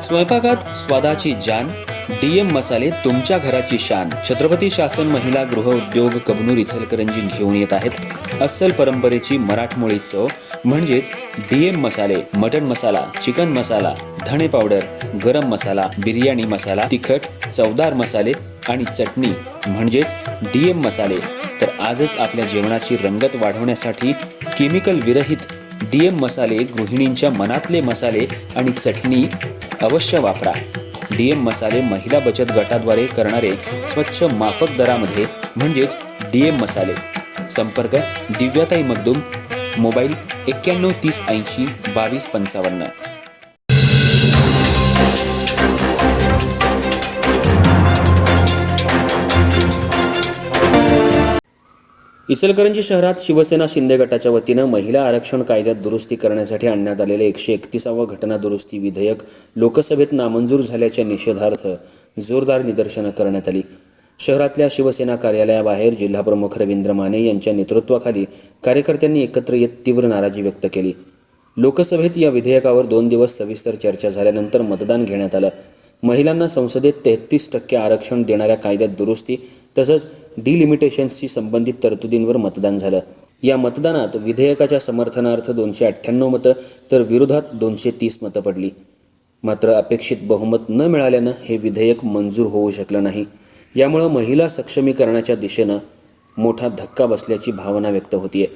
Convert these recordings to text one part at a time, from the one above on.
स्वयंपाकात स्वादाची जान, डीएम मसाले तुमच्या घराची शान. छत्रपती शासन महिला गृह उद्योग कबनूर इचलकरंजी घेऊन येत आहेत अस्सल परंपरेची मराठमोळी चव म्हणजेच डीएम मसाले. मटन मसाला, चिकन मसाला, धणे पावडर, गरम मसाला, बिर्याणी मसाला, तिखट चवदार मसाले आणि चटणी म्हणजेच डीएम मसाले. तर आजच आपल्या जेवणाची रंगत वाढवण्यासाठी केमिकल विरहित डीएम मसाले, गृहिणींच्या मनातले मसाले आणि चटणी अवश्य वापरा. डीएम मसाले महिला बचत गटाद्वारे करणारे स्वच्छ माफक दरामध्ये म्हणजेच डीएम मसाले. संपर्क दिव्याताई मगदूम, मोबाईल 91 30 80 22 55. इचलकरंजी शहरात शिवसेना शिंदे गटाच्या वतीनं महिला आरक्षण कायद्यात दुरुस्ती करण्यासाठी आणण्यात आलेले 131वा घटना दुरुस्ती विधेयक लोकसभेत नामंजूर झाल्याच्या निषेधार्थ जोरदार निदर्शनं करण्यात आली. शहरातल्या शिवसेना कार्यालयाबाहेर जिल्हाप्रमुख रवींद्र माने यांच्या नेतृत्वाखाली कार्यकर्त्यांनी एकत्र येत तीव्र नाराजी व्यक्त केली. लोकसभेत या विधेयकावर 2 दिवस सविस्तर चर्चा झाल्यानंतर मतदान घेण्यात आलं. महिलांना संसदेत 33% आरक्षण देणाऱ्या कायद्यात दुरुस्ती तसंच डिलिमिटेशन्सशी संबंधित तरतुदींवर मतदान झालं. या मतदानात विधेयकाच्या समर्थनार्थ 298 मतं तर विरोधात 230 मतं पडली. मात्र अपेक्षित बहुमत न मिळाल्यानं हे विधेयक मंजूर होऊ शकलं नाही. यामुळे महिला सक्षमीकरणाच्या दिशेनं मोठा धक्का बसल्याची भावना व्यक्त होतीये.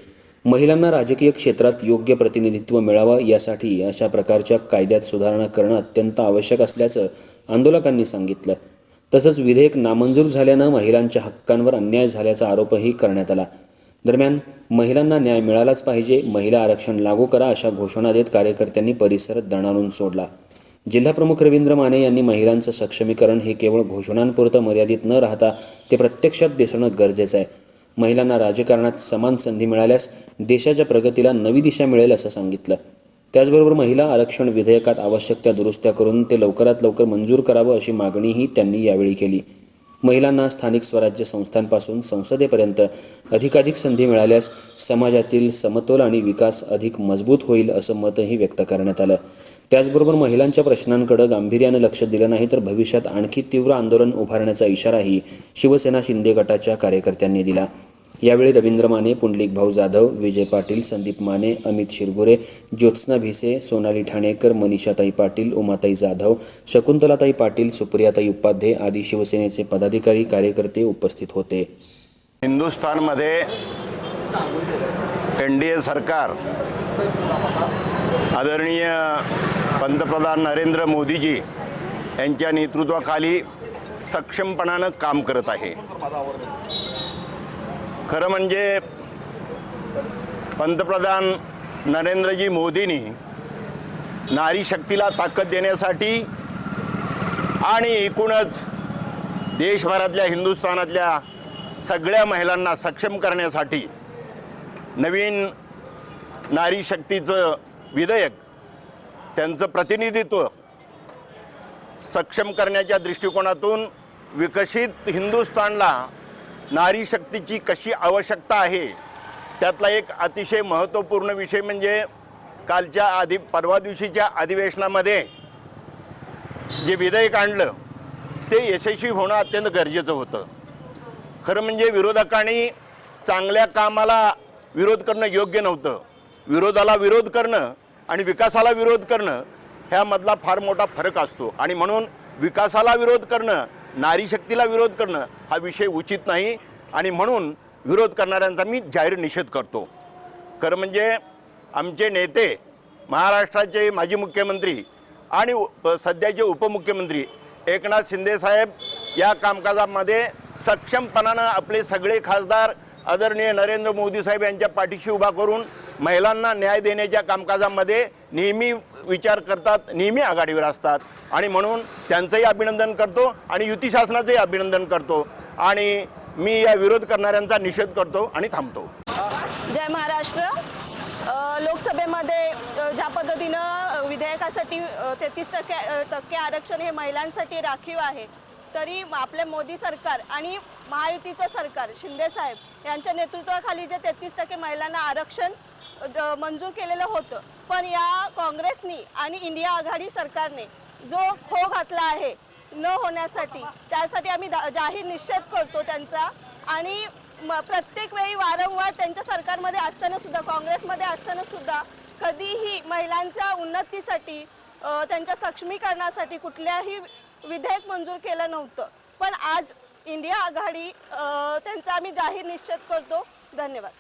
महिलांना राजकीय क्षेत्रात योग्य प्रतिनिधित्व मिळावं यासाठी अशा प्रकारच्या कायद्यात सुधारणा करणं अत्यंत आवश्यक असल्याचं आंदोलकांनी सांगितलं. तसंच विधेयक नामंजूर झाल्यानं महिलांच्या हक्कांवर अन्याय झाल्याचा आरोपही करण्यात आला. दरम्यान महिलांना न्याय मिळालाच पाहिजे, महिला आरक्षण लागू करा अशा घोषणा देत कार्यकर्त्यांनी परिसर दणाणून सोडला. जिल्हाप्रमुख रवींद्र माने यांनी महिलांचं सक्षमीकरण हे केवळ घोषणांपुरतं मर्यादित न राहता ते प्रत्यक्षात दिसणं गरजेचं आहे. महिलांना राजकारणात समान संधी मिळाल्यास देशाच्या प्रगतीला नवी दिशा मिळेल असं सांगितलं. त्याचबरोबर महिला आरक्षण विधेयकात आवश्यक त्या दुरुस्त्या करून ते लवकरात लवकर मंजूर करावं अशी मागणीही त्यांनी यावेळी केली. महिलांना स्थानिक स्वराज्य संस्थांपासून संसदेपर्यंत अधिकाधिक संधी मिळाल्यास समाजातील समतोल आणि विकास अधिक मजबूत होईल असं मतही व्यक्त करण्यात आलं. त्याचबरोबर महिलांच्या प्रश्नांकडे गांभीर्यानं लक्ष दिलं नाही तर भविष्यात आणखी तीव्र आंदोलन उभारण्याचा इशाराही शिवसेना शिंदे गटाच्या कार्यकर्त्यांनी दिला. यावेळी रवींद्र माने, पुंडलिक भाऊ जाधव, विजय पाटील, संदीप माने, अमित शिरगुरे, ज्योत्स्ना भिसे, सोनाली ठाणेकर, मनीषाताई पाटील, उमाताई जाधव, शकुंतलाताई पाटील, सुप्रियाताई उपाध्ये आदी शिवसेनेचे पदाधिकारी कार्यकर्ते उपस्थित होते. हिंदुस्थानमध्ये NDA सरकार आदरणीय पंतप्रधान नरेंद्र मोदीजी यांच्या नेतृत्वाखाली सक्षमपणानं काम करत आहे. खरं म्हणजे पंतप्रधान नरेंद्रजी मोदींनी नारी शक्तीला ताकद देण्यासाठी आणि एकूणच देशभरातल्या हिंदुस्थानातल्या सगळ्या महिलांना सक्षम करण्यासाठी नवीन नारी शक्तीचं विधेयक, त्यांचं प्रतिनिधित्व सक्षम करण्याच्या दृष्टिकोनातून विकसित हिंदुस्थानला नारी शक्तीची कशी आवश्यकता आहे त्यातला एक अतिशय महत्त्वपूर्ण विषय म्हणजे कालच्या परवा दिवशीच्या अधिवेशनामध्ये जे विधेयक आणलं ते यशस्वी होणं अत्यंत गरजेचं होतं. खरं म्हणजे विरोधकांनी चांगल्या कामाला विरोध करणं योग्य नव्हतं. विरोधाला विरोध करणं आणि विकासाला विरोध करणं ह्यामधला फार मोठा फरक असतो आणि म्हणून विकासाला विरोध करणं, नारी शक्तीला विरोध करणं हा विषय उचित नाही आणि म्हणून विरोध करणाऱ्यांचा मी जाहीर निषेध करतो. खरं म्हणजे आमचे नेते, महाराष्ट्राचे माजी मुख्यमंत्री आणि सध्याचे उपमुख्यमंत्री एकनाथ शिंदेसाहेब या कामकाजामध्ये सक्षमपणानं आपले सगळे खासदार आदरणीय नरेंद्र मोदी साहेब यांच्या पाठीशी उभा करून महिलांना न्याय देण्याच्या कामकाजामध्ये नेहमी विचार करतात, नेहमी आघाडीवर असतात आणि म्हणून त्यांचंही अभिनंदन करतो आणि युती शासनाचंही अभिनंदन करतो आणि मी या विरोध करणाऱ्यांचा निषेध करतो आणि थांबतो. जय महाराष्ट्र. लोकसभेमध्ये ज्या पद्धतीनं विधेयकासाठी 33% आरक्षण हे महिलांसाठी राखीव आहे, तरी आपले मोदी सरकार आणि महायुतीचं सरकार शिंदे साहेब यांच्या नेतृत्वाखाली जे 33% महिलांना आरक्षण मंजूर केलेलं होतं, पण या काँग्रेसनी आणि इंडिया आघाडी सरकारने जो खो घातला आहे न होण्यासाठी, त्यासाठी आम्ही जाहीर निषेध करतो त्यांचा. आणि प्रत्येक वेळी वारंवार त्यांच्या सरकारमध्ये असताना सुद्धा, काँग्रेसमध्ये असताना सुद्धा कधीही महिलांच्या उन्नतीसाठी, त्यांच्या सक्षमीकरणासाठी कुठल्याही विधेयक मंजूर केलं नव्हतं. पण आज इंडिया आघाडी त्यांचा आम्ही जाहीर निषेध करतो. धन्यवाद.